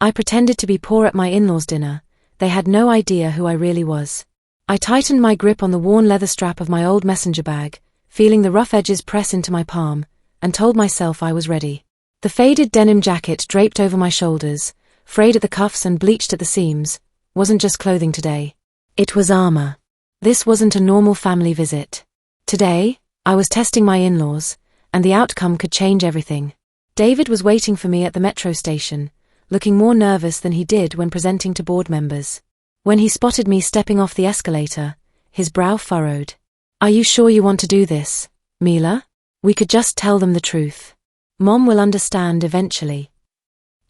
I pretended to be poor at my in-laws' dinner. They had no idea who I really was. I tightened my grip on the worn leather strap of my old messenger bag, feeling the rough edges press into my palm, and told myself I was ready. The faded denim jacket draped over my shoulders, frayed at the cuffs and bleached at the seams, wasn't just clothing today. It was armor. This wasn't a normal family visit. Today, I was testing my in-laws, and the outcome could change everything. David was waiting for me at the metro station, looking more nervous than he did when presenting to board members. When he spotted me stepping off the escalator, his brow furrowed. "Are you sure you want to do this, Mila? We could just tell them the truth. Mom will understand eventually."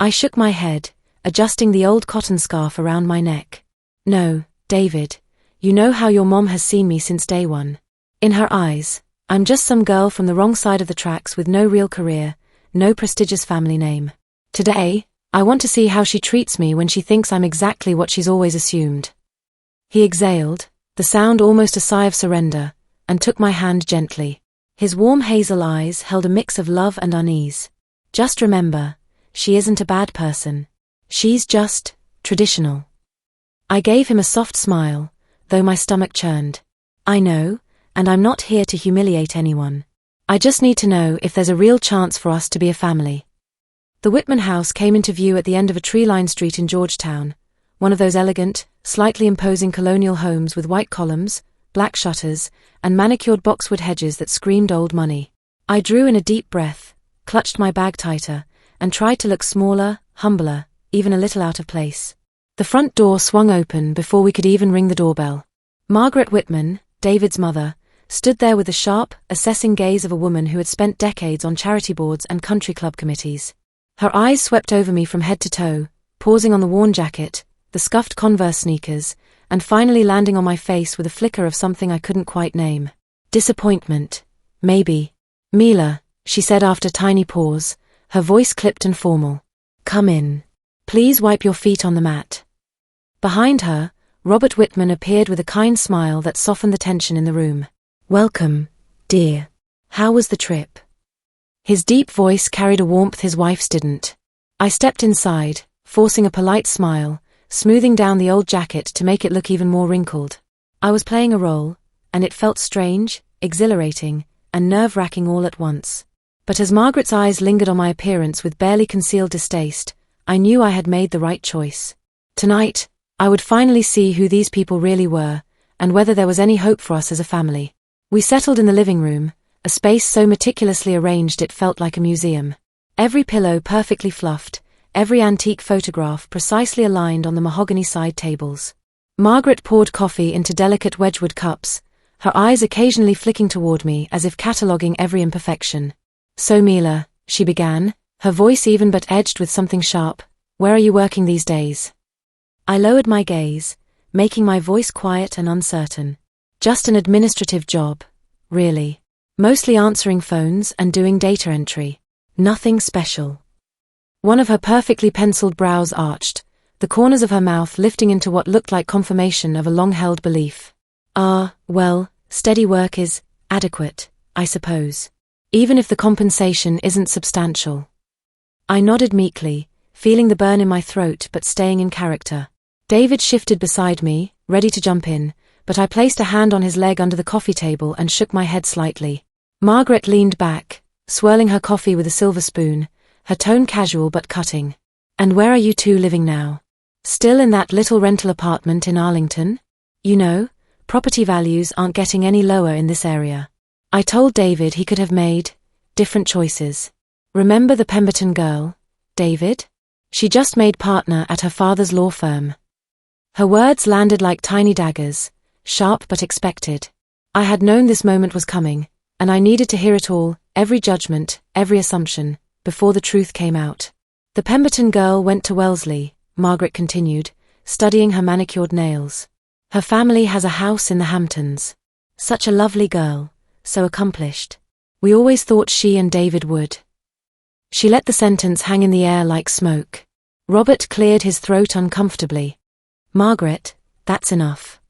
I shook my head, adjusting the old cotton scarf around my neck. "No, David, you know how your mom has seen me since day one. In her eyes, I'm just some girl from the wrong side of the tracks with no real career, no prestigious family name. Today, I want to see how she treats me when she thinks I'm exactly what she's always assumed." He exhaled, the sound almost a sigh of surrender, and took my hand gently. His warm hazel eyes held a mix of love and unease. "Just remember, she isn't a bad person. She's just traditional." I gave him a soft smile, though my stomach churned. "I know, and I'm not here to humiliate anyone. I just need to know if there's a real chance for us to be a family." The Whitman house came into view at the end of a tree-lined street in Georgetown, one of those elegant, slightly imposing colonial homes with white columns, black shutters, and manicured boxwood hedges that screamed old money. I drew in a deep breath, clutched my bag tighter, and tried to look smaller, humbler, even a little out of place. The front door swung open before we could even ring the doorbell. Margaret Whitman, David's mother, stood there with the sharp, assessing gaze of a woman who had spent decades on charity boards and country club committees. Her eyes swept over me from head to toe, pausing on the worn jacket, the scuffed Converse sneakers, and finally landing on my face with a flicker of something I couldn't quite name. Disappointment, maybe. "Mila," she said after a tiny pause, her voice clipped and formal. "Come in. Please wipe your feet on the mat." Behind her, Robert Whitman appeared with a kind smile that softened the tension in the room. "Welcome, dear. How was the trip?" His deep voice carried a warmth his wife's didn't. I stepped inside, forcing a polite smile, smoothing down the old jacket to make it look even more wrinkled. I was playing a role, and it felt strange, exhilarating, and nerve-wracking all at once. But as Margaret's eyes lingered on my appearance with barely concealed distaste, I knew I had made the right choice. Tonight, I would finally see who these people really were, and whether there was any hope for us as a family. We settled in the living room, a space so meticulously arranged it felt like a museum. Every pillow perfectly fluffed, every antique photograph precisely aligned on the mahogany side tables. Margaret poured coffee into delicate Wedgwood cups, her eyes occasionally flicking toward me as if cataloguing every imperfection. "So Mila," she began, her voice even but edged with something sharp, "where are you working these days?" I lowered my gaze, making my voice quiet and uncertain. "Just an administrative job, really. Mostly answering phones and doing data entry. Nothing special." One of her perfectly penciled brows arched, the corners of her mouth lifting into what looked like confirmation of a long-held belief. Well, steady work is adequate, I suppose. Even if the compensation isn't substantial." I nodded meekly, feeling the burn in my throat but staying in character. David shifted beside me, ready to jump in, but I placed a hand on his leg under the coffee table and shook my head slightly. Margaret leaned back, swirling her coffee with a silver spoon, her tone casual but cutting. "And where are you two living now? Still in that little rental apartment in Arlington? You know, property values aren't getting any lower in this area." I told David he could have made different choices. "Remember the Pemberton girl, David? She just made partner at her father's law firm." Her words landed like tiny daggers, sharp but expected. I had known this moment was coming, and I needed to hear it all, every judgment, every assumption, before the truth came out. "The Pemberton girl went to Wellesley," Margaret continued, studying her manicured nails. "Her family has a house in the Hamptons. Such a lovely girl, so accomplished. We always thought she and David would." She let the sentence hang in the air like smoke. Robert cleared his throat uncomfortably. "Margaret, that's enough."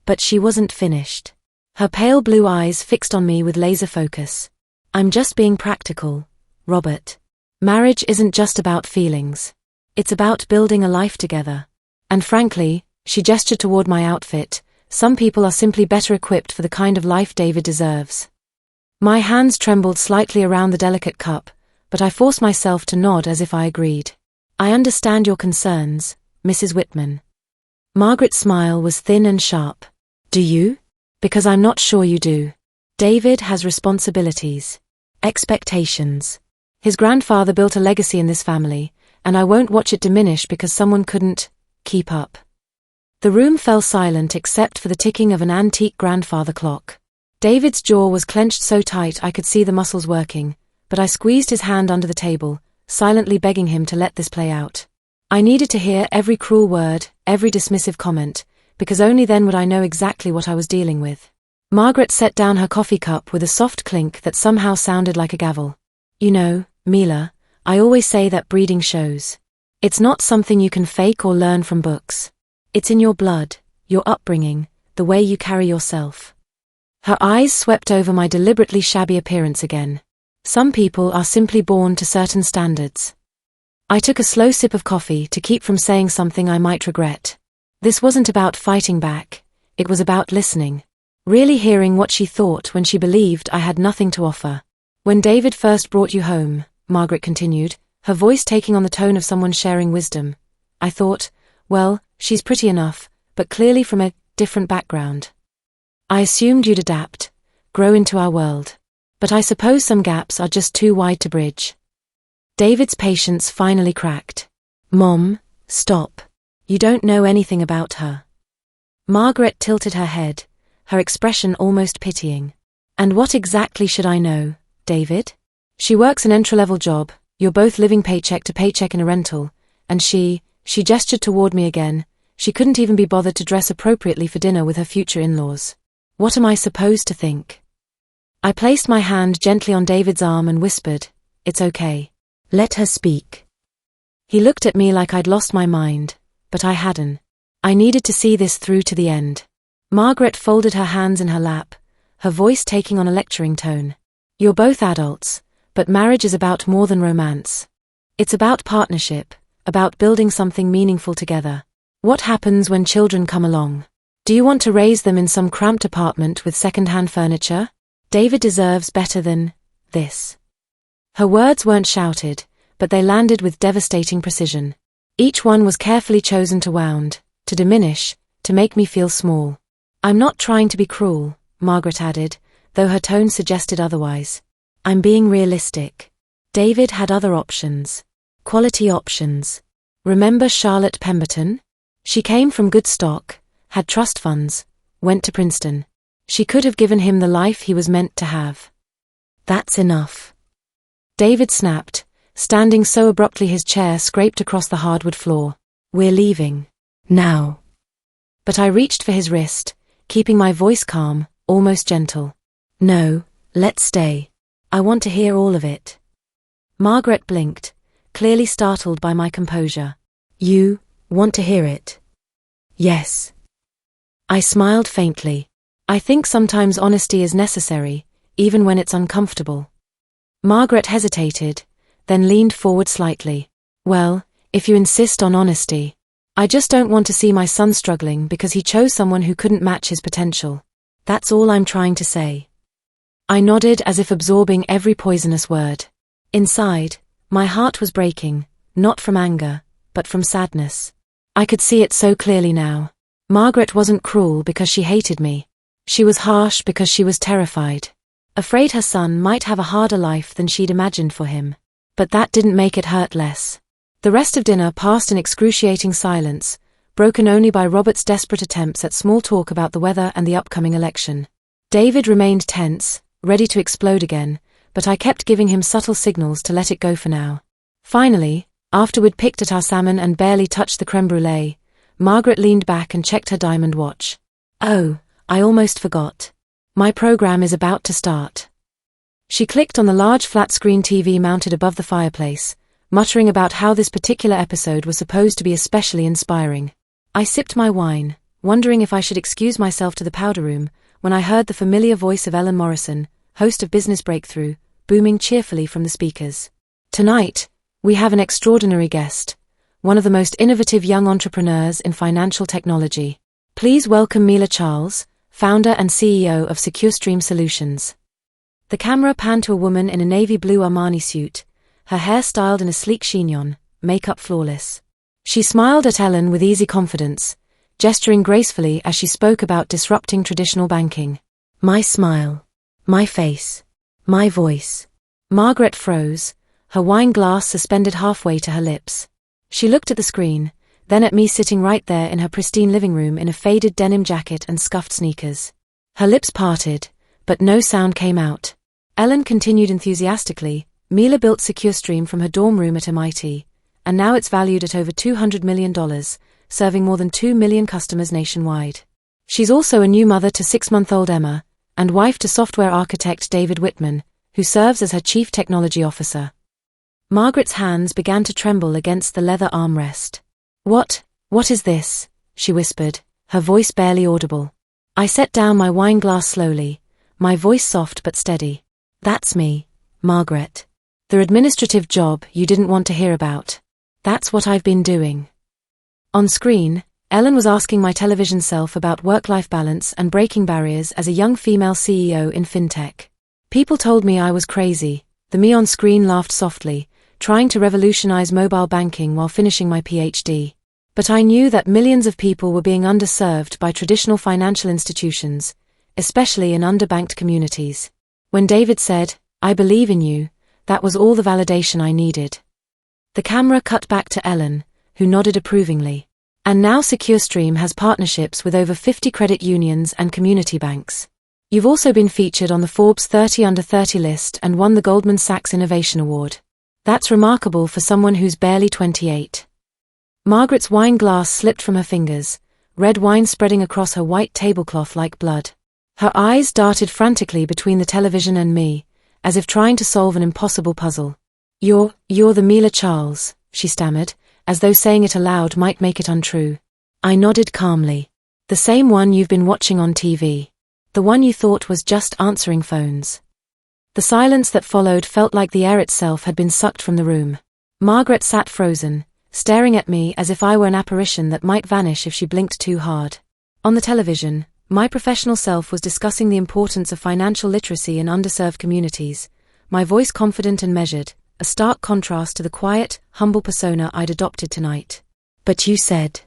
But she wasn't finished. Her pale blue eyes fixed on me with laser focus. "I'm just being practical, Robert. Marriage isn't just about feelings. It's about building a life together. And frankly, she gestured toward my outfit, some people are simply better equipped for the kind of life David deserves. My hands trembled slightly around the delicate cup, but I forced myself to nod as if I agreed. I understand your concerns, Mrs. Whitman. Margaret's smile was thin and sharp. Do you? Because I'm not sure you do. David has responsibilities. Expectations. His grandfather built a legacy in this family, and I won't watch it diminish because someone couldn't keep up. The room fell silent except for the ticking of an antique grandfather clock. David's jaw was clenched so tight I could see the muscles working, but I squeezed his hand under the table, silently begging him to let this play out. I needed to hear every cruel word, every dismissive comment, because only then would I know exactly what I was dealing with. Margaret set down her coffee cup with a soft clink that somehow sounded like a gavel. You know, Mila, I always say that breeding shows. It's not something you can fake or learn from books. It's in your blood, your upbringing, the way you carry yourself. Her eyes swept over my deliberately shabby appearance again. Some people are simply born to certain standards. I took a slow sip of coffee to keep from saying something I might regret. This wasn't about fighting back, it was about listening. Really hearing what she thought when she believed I had nothing to offer. When David first brought you home, Margaret continued, her voice taking on the tone of someone sharing wisdom, I thought, well, she's pretty enough, but clearly from a different background. I assumed you'd adapt, grow into our world. But I suppose some gaps are just too wide to bridge. David's patience finally cracked. Mom, stop. You don't know anything about her. Margaret tilted her head, her expression almost pitying. And what exactly should I know, David? She works an entry-level job, you're both living paycheck to paycheck in a rental, and she gestured toward me again, she couldn't even be bothered to dress appropriately for dinner with her future in-laws. What am I supposed to think? I placed my hand gently on David's arm and whispered, it's okay. Let her speak. He looked at me like I'd lost my mind, but I hadn't. I needed to see this through to the end. Margaret folded her hands in her lap, her voice taking on a lecturing tone. You're both adults, but marriage is about more than romance. It's about partnership, about building something meaningful together. What happens when children come along? Do you want to raise them in some cramped apartment with second-hand furniture? David deserves better than this. Her words weren't shouted, but they landed with devastating precision. Each one was carefully chosen to wound, to diminish, to make me feel small. I'm not trying to be cruel, Margaret added, though her tone suggested otherwise. I'm being realistic. David had other options. Quality options. Remember Charlotte Pemberton? She came from good stock, had trust funds, went to Princeton. She could have given him the life he was meant to have. That's enough. David snapped, standing so abruptly his chair scraped across the hardwood floor. We're leaving. Now. But I reached for his wrist, keeping my voice calm, almost gentle. No, let's stay. I want to hear all of it. Margaret blinked, clearly startled by my composure. You want to hear it? Yes. I smiled faintly. I think sometimes honesty is necessary, even when it's uncomfortable. Margaret hesitated, then leaned forward slightly. Well, if you insist on honesty. I just don't want to see my son struggling because he chose someone who couldn't match his potential. That's all I'm trying to say. I nodded as if absorbing every poisonous word. Inside, my heart was breaking, not from anger, but from sadness. I could see it so clearly now. Margaret wasn't cruel because she hated me. She was harsh because she was terrified. Afraid her son might have a harder life than she'd imagined for him. But that didn't make it hurt less. The rest of dinner passed in excruciating silence, broken only by Robert's desperate attempts at small talk about the weather and the upcoming election. David remained tense, ready to explode again, but I kept giving him subtle signals to let it go for now. Finally, after we'd picked at our salmon and barely touched the creme brulee, Margaret leaned back and checked her diamond watch. Oh, I almost forgot. My program is about to start. She clicked on the large flat-screen TV mounted above the fireplace, muttering about how this particular episode was supposed to be especially inspiring. I sipped my wine, wondering if I should excuse myself to the powder room, when I heard the familiar voice of Ellen Morrison, host of Business Breakthrough, booming cheerfully from the speakers. Tonight, we have an extraordinary guest, one of the most innovative young entrepreneurs in financial technology. Please welcome Mila Charles, founder and CEO of SecureStream Solutions. The camera panned to a woman in a navy blue Armani suit, her hair styled in a sleek chignon, makeup flawless. She smiled at Ellen with easy confidence, gesturing gracefully as she spoke about disrupting traditional banking. My smile. My face. My voice. Margaret froze, her wine glass suspended halfway to her lips. She looked at the screen, then at me sitting right there in her pristine living room in a faded denim jacket and scuffed sneakers. Her lips parted, but no sound came out. Ellen continued enthusiastically, Mila built SecureStream from her dorm room at MIT, and now it's valued at over $200 million, serving more than 2 million customers nationwide. She's also a new mother to 6-month-old Emma, and wife to software architect David Whitman, who serves as her chief technology officer. Margaret's hands began to tremble against the leather armrest. What is this? She whispered, her voice barely audible. I set down my wine glass slowly, my voice soft but steady. That's me, Margaret. The administrative job you didn't want to hear about. That's what I've been doing. On screen, Ellen was asking my television self about work-life balance and breaking barriers as a young female CEO in fintech. People told me I was crazy. The me on screen laughed softly, trying to revolutionize mobile banking while finishing my PhD. But I knew that millions of people were being underserved by traditional financial institutions, especially in underbanked communities. When David said, "I believe in you," that was all the validation I needed. The camera cut back to Ellen, who nodded approvingly. And now SecureStream has partnerships with over 50 credit unions and community banks. You've also been featured on the Forbes 30 Under 30 list and won the Goldman Sachs Innovation Award. That's remarkable for someone who's barely 28. Margaret's wine glass slipped from her fingers, red wine spreading across her white tablecloth like blood. Her eyes darted frantically between the television and me, as if trying to solve an impossible puzzle. You're the Mila Charles, she stammered, as though saying it aloud might make it untrue. I nodded calmly. The same one you've been watching on TV. The one you thought was just answering phones. The silence that followed felt like the air itself had been sucked from the room. Margaret sat frozen, staring at me as if I were an apparition that might vanish if she blinked too hard. On the television, my professional self was discussing the importance of financial literacy in underserved communities, my voice confident and measured, a stark contrast to the quiet, humble persona I'd adopted tonight. But you said...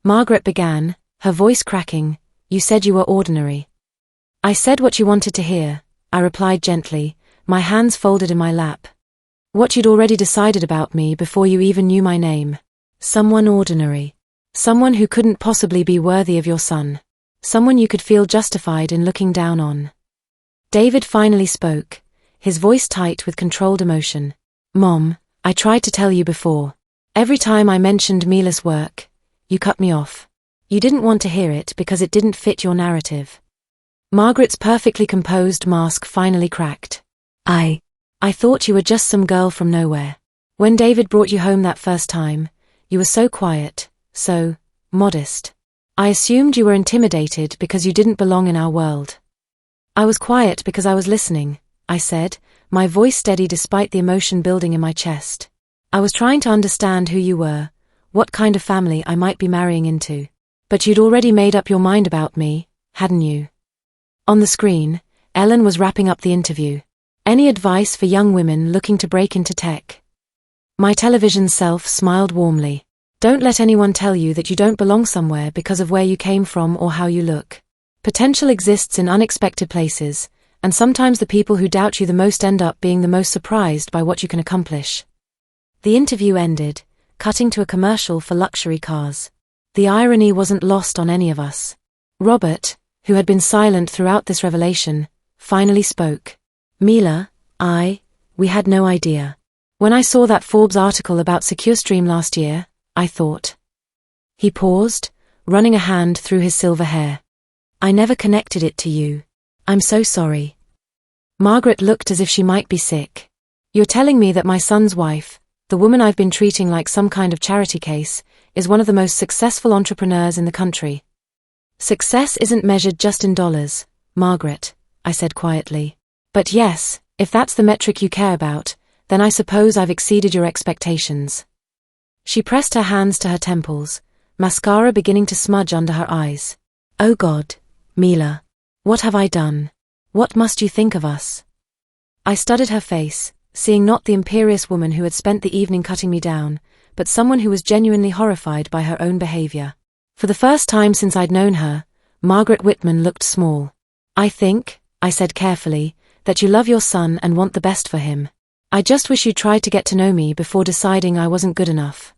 Margaret began, her voice cracking, you said you were ordinary. I said what you wanted to hear, I replied gently, my hands folded in my lap. What you'd already decided about me before you even knew my name. Someone ordinary. Someone who couldn't possibly be worthy of your son. Someone you could feel justified in looking down on. David finally spoke, his voice tight with controlled emotion. Mom, I tried to tell you before. Every time I mentioned Mila's work, you cut me off. You didn't want to hear it because it didn't fit your narrative. Margaret's perfectly composed mask finally cracked. I thought you were just some girl from nowhere. When David brought you home that first time, you were so quiet, so modest. I assumed you were intimidated because you didn't belong in our world. I was quiet because I was listening, I said, my voice steady despite the emotion building in my chest. I was trying to understand who you were, what kind of family I might be marrying into. But you'd already made up your mind about me, hadn't you? On the screen, Ellen was wrapping up the interview. Any advice for young women looking to break into tech? My television self smiled warmly. Don't let anyone tell you that you don't belong somewhere because of where you came from or how you look. Potential exists in unexpected places, and sometimes the people who doubt you the most end up being the most surprised by what you can accomplish. The interview ended, cutting to a commercial for luxury cars. The irony wasn't lost on any of us. Robert, who had been silent throughout this revelation, finally spoke. Mila, we had no idea. When I saw that Forbes article about SecureStream last year, I thought. He paused, running a hand through his silver hair. I never connected it to you. I'm so sorry. Margaret looked as if she might be sick. You're telling me that my son's wife, the woman I've been treating like some kind of charity case, is one of the most successful entrepreneurs in the country. Success isn't measured just in dollars, Margaret, I said quietly. But yes, if that's the metric you care about, then I suppose I've exceeded your expectations. She pressed her hands to her temples, mascara beginning to smudge under her eyes. Oh God, Mila. What have I done? What must you think of us? I studied her face, seeing not the imperious woman who had spent the evening cutting me down, but someone who was genuinely horrified by her own behavior. For the first time since I'd known her, Margaret Whitman looked small. I think, I said carefully, that you love your son and want the best for him. I just wish you'd tried to get to know me before deciding I wasn't good enough.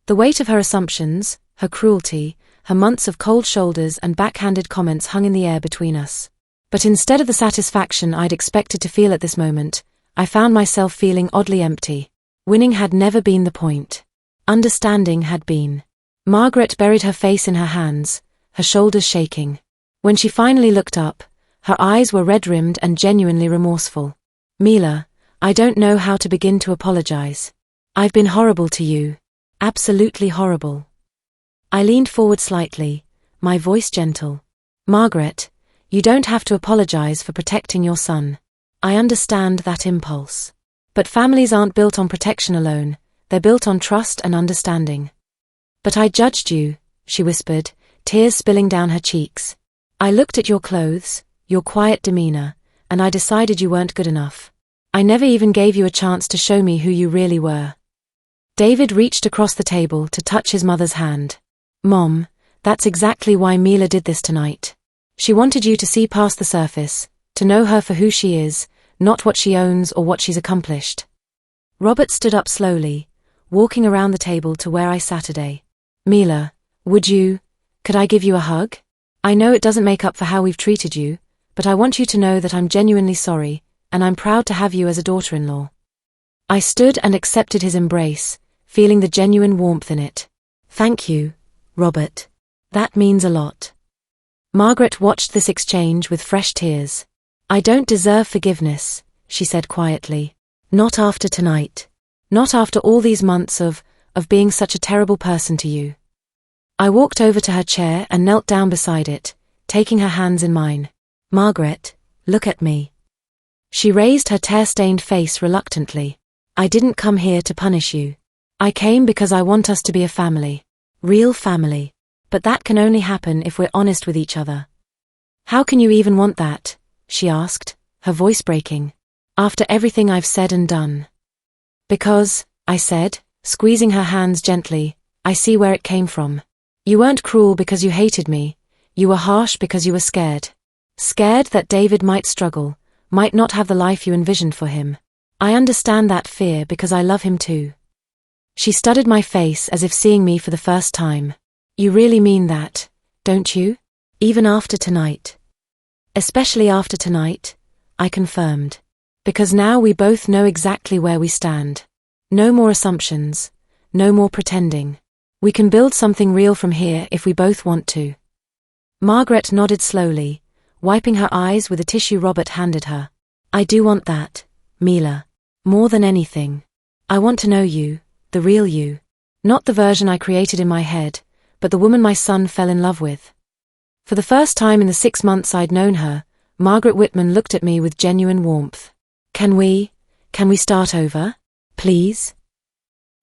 The weight of her assumptions, her cruelty, her months of cold shoulders and backhanded comments hung in the air between us. But instead of the satisfaction I'd expected to feel at this moment, I found myself feeling oddly empty. Winning had never been the point. Understanding had been. Margaret buried her face in her hands, her shoulders shaking. When she finally looked up, her eyes were red-rimmed and genuinely remorseful. Mila, I don't know how to begin to apologize. I've been horrible to you. Absolutely horrible. I leaned forward slightly, my voice gentle. Margaret, you don't have to apologize for protecting your son. I understand that impulse. But families aren't built on protection alone, they're built on trust and understanding. But I judged you, she whispered, tears spilling down her cheeks. I looked at your clothes, your quiet demeanor, and I decided you weren't good enough. I never even gave you a chance to show me who you really were. David reached across the table to touch his mother's hand. Mom, that's exactly why Mila did this tonight. She wanted you to see past the surface, to know her for who she is, not what she owns or what she's accomplished. Robert stood up slowly, walking around the table to where I sat today. Mila, could I give you a hug? I know it doesn't make up for how we've treated you, but I want you to know that I'm genuinely sorry, and I'm proud to have you as a daughter-in-law. I stood and accepted his embrace, feeling the genuine warmth in it. Thank you, Robert. That means a lot. Margaret watched this exchange with fresh tears. I don't deserve forgiveness, she said quietly. Not after tonight. Not after all these months of being such a terrible person to you. I walked over to her chair and knelt down beside it, taking her hands in mine. Margaret, look at me. She raised her tear-stained face reluctantly. I didn't come here to punish you. I came because I want us to be a family. Real family. But that can only happen if we're honest with each other. How can you even want that? She asked, her voice breaking. After everything I've said and done. Because, I said, squeezing her hands gently, I see where it came from. You weren't cruel because you hated me. You were harsh because you were scared. Scared that David might struggle, might not have the life you envisioned for him. I understand that fear because I love him too. She studied my face as if seeing me for the first time. You really mean that, don't you? Even after tonight. Especially after tonight, I confirmed. Because now we both know exactly where we stand. No more assumptions, no more pretending. We can build something real from here if we both want to. Margaret nodded slowly, wiping her eyes with a tissue Robert handed her. I do want that, Mila. More than anything. I want to know you, the real you. Not the version I created in my head, but the woman my son fell in love with. For the first time in the 6 months I'd known her, Margaret Whitman looked at me with genuine warmth. Can we start over? Please?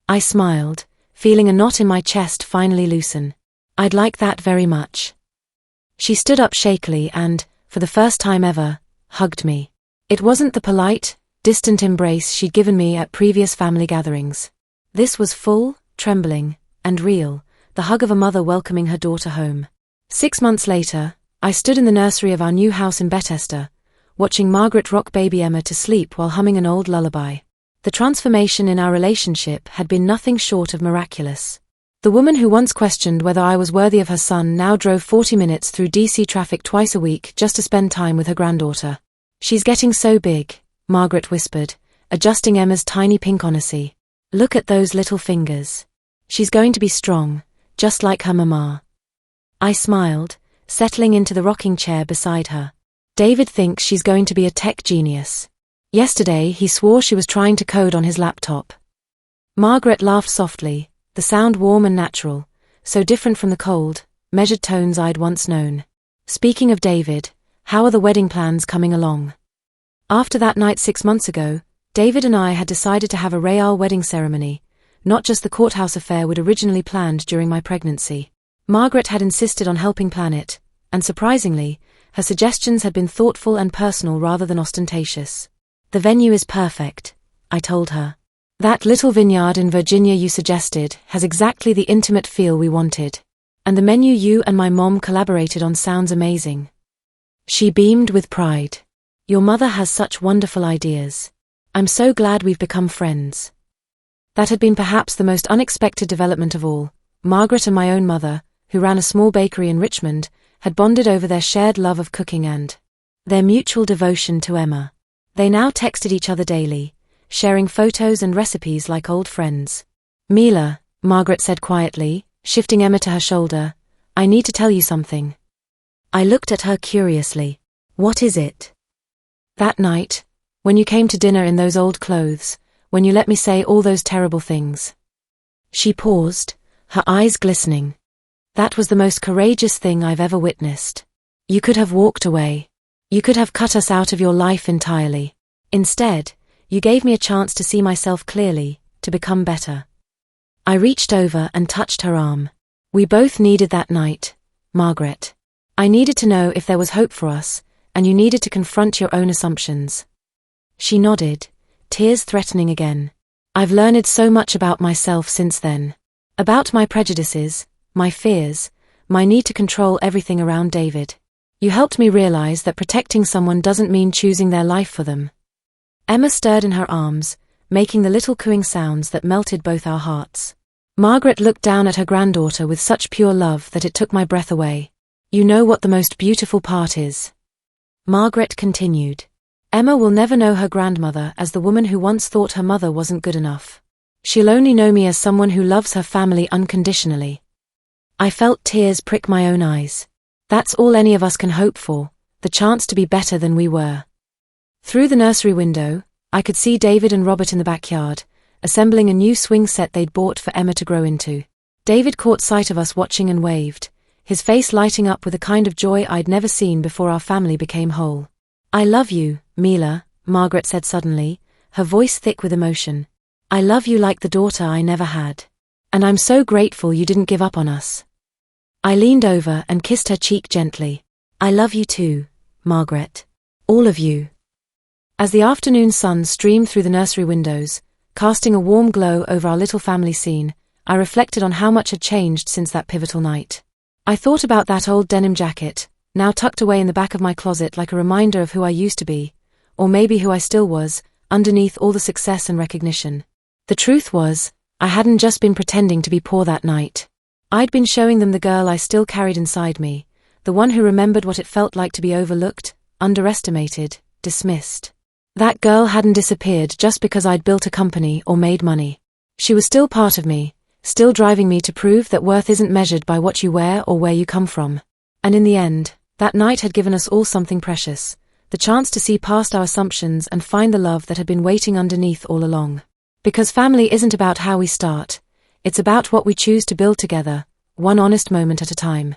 I smiled, feeling a knot in my chest finally loosen. I'd like that very much. She stood up shakily and, for the first time ever, hugged me. It wasn't the polite, distant embrace she'd given me at previous family gatherings. This was full, trembling, and real, the hug of a mother welcoming her daughter home. 6 months later, I stood in the nursery of our new house in Bethesda, watching Margaret rock baby Emma to sleep while humming an old lullaby. The transformation in our relationship had been nothing short of miraculous. The woman who once questioned whether I was worthy of her son now drove 40 minutes through DC traffic twice a week just to spend time with her granddaughter. She's getting so big, Margaret whispered, adjusting Emma's tiny pink onacy. Look at those little fingers. She's going to be strong, just like her mama. I smiled, settling into the rocking chair beside her. David thinks she's going to be a tech genius. Yesterday he swore she was trying to code on his laptop. Margaret laughed softly, the sound warm and natural, so different from the cold, measured tones I'd once known. Speaking of David, how are the wedding plans coming along? After that night 6 months ago, David and I had decided to have a royal wedding ceremony, not just the courthouse affair we'd originally planned during my pregnancy. Margaret had insisted on helping plan it, and surprisingly, her suggestions had been thoughtful and personal rather than ostentatious. "The venue is perfect," I told her. "That little vineyard in Virginia you suggested has exactly the intimate feel we wanted. And the menu you and my mom collaborated on sounds amazing." She beamed with pride. "Your mother has such wonderful ideas. I'm so glad we've become friends." That had been perhaps the most unexpected development of all. Margaret and my own mother, who ran a small bakery in Richmond, had bonded over their shared love of cooking and their mutual devotion to Emma. They now texted each other daily, sharing photos and recipes like old friends. "Mila," Margaret said quietly, shifting Emma to her shoulder, "I need to tell you something." I looked at her curiously. "What is it?" "That night, when you came to dinner in those old clothes, when you let me say all those terrible things." She paused, her eyes glistening. "That was the most courageous thing I've ever witnessed. You could have walked away. You could have cut us out of your life entirely. Instead, you gave me a chance to see myself clearly, to become better." I reached over and touched her arm. "We both needed that night, Margaret. I needed to know if there was hope for us, and you needed to confront your own assumptions." She nodded, tears threatening again. "I've learned so much about myself since then. About my prejudices, my fears, my need to control everything around David. You helped me realize that protecting someone doesn't mean choosing their life for them." Emma stirred in her arms, making the little cooing sounds that melted both our hearts. Margaret looked down at her granddaughter with such pure love that it took my breath away. "You know what the most beautiful part is?" Margaret continued. "Emma will never know her grandmother as the woman who once thought her mother wasn't good enough. She'll only know me as someone who loves her family unconditionally." I felt tears prick my own eyes. That's all any of us can hope for, the chance to be better than we were. Through the nursery window, I could see David and Robert in the backyard, assembling a new swing set they'd bought for Emma to grow into. David caught sight of us watching and waved, his face lighting up with a kind of joy I'd never seen before our family became whole. "I love you, Mila," Margaret said suddenly, her voice thick with emotion. "I love you like the daughter I never had. And I'm so grateful you didn't give up on us." I leaned over and kissed her cheek gently. "I love you too, Margaret. All of you." As the afternoon sun streamed through the nursery windows, casting a warm glow over our little family scene, I reflected on how much had changed since that pivotal night. I thought about that old denim jacket, now tucked away in the back of my closet like a reminder of who I used to be, or maybe who I still was, underneath all the success and recognition. The truth was, I hadn't just been pretending to be poor that night. I'd been showing them the girl I still carried inside me, the one who remembered what it felt like to be overlooked, underestimated, dismissed. That girl hadn't disappeared just because I'd built a company or made money. She was still part of me, still driving me to prove that worth isn't measured by what you wear or where you come from. And in the end, that night had given us all something precious, the chance to see past our assumptions and find the love that had been waiting underneath all along. Because family isn't about how we start, it's about what we choose to build together, one honest moment at a time.